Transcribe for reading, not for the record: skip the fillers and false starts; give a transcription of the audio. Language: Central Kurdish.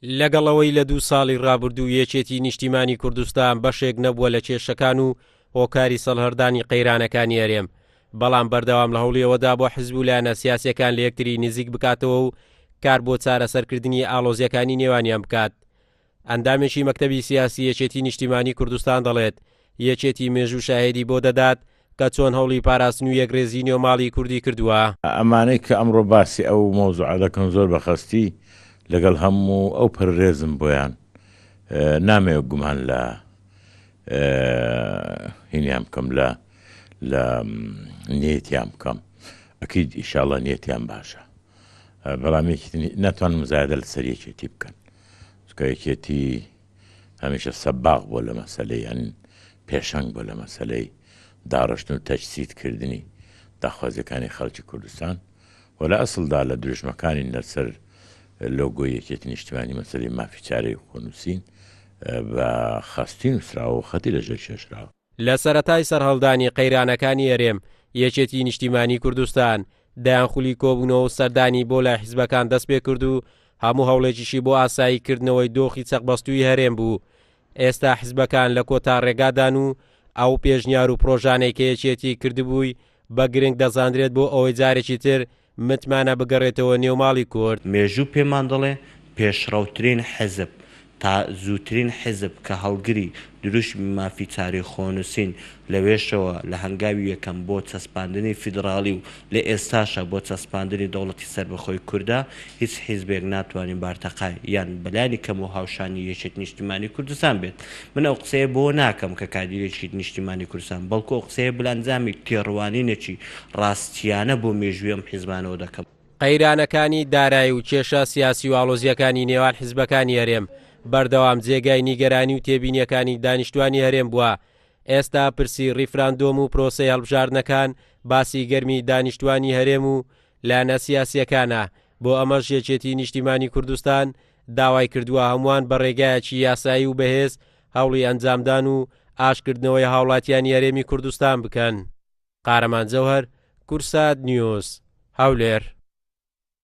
لەگەڵەوەی لە 2 ساڵی ڕابردوو یەکێتی نیشتیمانی کوردستان بەشێک نەبووە لە کێشەکان و هۆکاری سەڵهەردانی قەیرانەکانی هەرێم، بەڵام بەردەوام لە هەوڵیەوەدا بۆ حیزب و لایەنە سیاسیەکان لە یەکتری نزیک بکاتەوە و کار بۆ چارەسەرکردنی ئاڵۆزیەکانی نێوانیان بکات. ئەندامێکی مەکتەبی سیاسی یەکێتی نیشتیمانی کوردستان دەڵێت یەکێتی مێژوو شاهێدی بۆ دەدات کە چۆن هەوڵی پاراستن و یەکڕێزی نێوماڵی کوردی کردووە. ئەمانەی کە ئەمڕۆ باسی ئەو مۆزوعە دەکەن زۆر بەخەستی لەگەڵ هەموو ئەو پەرڕێزم بۆیان نامەوێت گومان لە هینیان بکەم لە نێتیان بکەم. ئەکید ئیشاڵە نێتیان باشە، بەڵام ناتوانم زیادە لە سەر یەکێتی بکەن، چکە یەکێتی هەمیشە سەباق بۆ لە مەسەلەی ئەن پێشەنگ بۆ لە مەسەلەی داڕشتن و تەجسیدکردنی داخوازیەکانی خەڵکی کوردستان و لە ئەسڵدا لە دروژمەکانی لەسەر لۆگۆی یەکێتی نیشتیمانی مەسەلەی مافی چارەی خۆنووسین بە خاستین وسراوە و خەتی لەژێر کێشراوە. لە سەرەتای سەرهەڵدانی قەیرانەکانی هەرێم یەکێتی نیشتیمانی کوردستان دایانخولی کۆبوونەوە و سەردانی بۆ لای حیزبەکان دەست پێ کرد و هەموو هەوڵێکیشی بۆ ئاساییکردنەوەی دۆخی چەقبەستووی هەرێم بوو. ئێستا حیزبەکان لە کۆتا ڕێگادان و ئەو پێشنیار و پرۆژانەی کە یەکێتی کردبووی بە گرنگ دەزاندرێت بۆ ئەوەی جارێکی تر متمانە بگەڕێتەوە نێوماڵی کورد. مێژوو پێمان دەڵێ پێشڕەوترین حیزب تا زووترین حیزب کە هەڵگری دروشمی مافی چاری خۆنووسین لەوێشەوە لە هەنگاوی یەکەم بۆ چەسپاندنی فیدراالی و لە ئێستاشە بۆ چەسپاندنی دەوڵەتی سەربەخۆی کووردا هیچ حیزبێک ناتوانین بارتەقای یان بەلانی کەم و هاوشانی یەکێت نیشتیمانی کوردستان بێت. من ئەو قسەیە بۆ ناکەم کە کادیرێکی نیشتیمانی کوردستان، بەڵکو ئەو قسەیە بلانجامی تێڕوانینێکی ڕاستیانە بۆ مێژووی ئەم حیزبانەوە دەکەم. قەیرانەکانی دارایی و کێشە سیاسی و ئاڵۆزیەکانی نێوان حیزبەکانی هەرێم بەردەوام جێگای نیگەرانی و تێبینیەکانی دانیشتوانی هەرێم بووە. ئێستا پرسی ڕیفراندۆم و پرۆسەی هەڵبژاردنەکان باسی گەرمی دانیشتوانی هەرێم و لایەنە سیاسیەکانە. بۆ ئەمەش یەکێتی نیشتیمانی کوردستان داوای کردووە هەمووان بە ڕێگایەکی یاسایی و بەهێز هەوڵی ئەنجامدان و ئاشکردنەوەی هاوڵاتیانی هەرێمی کوردستان بکەن. قارەمان جەوهەر، کورسات نیوز، هەولێر.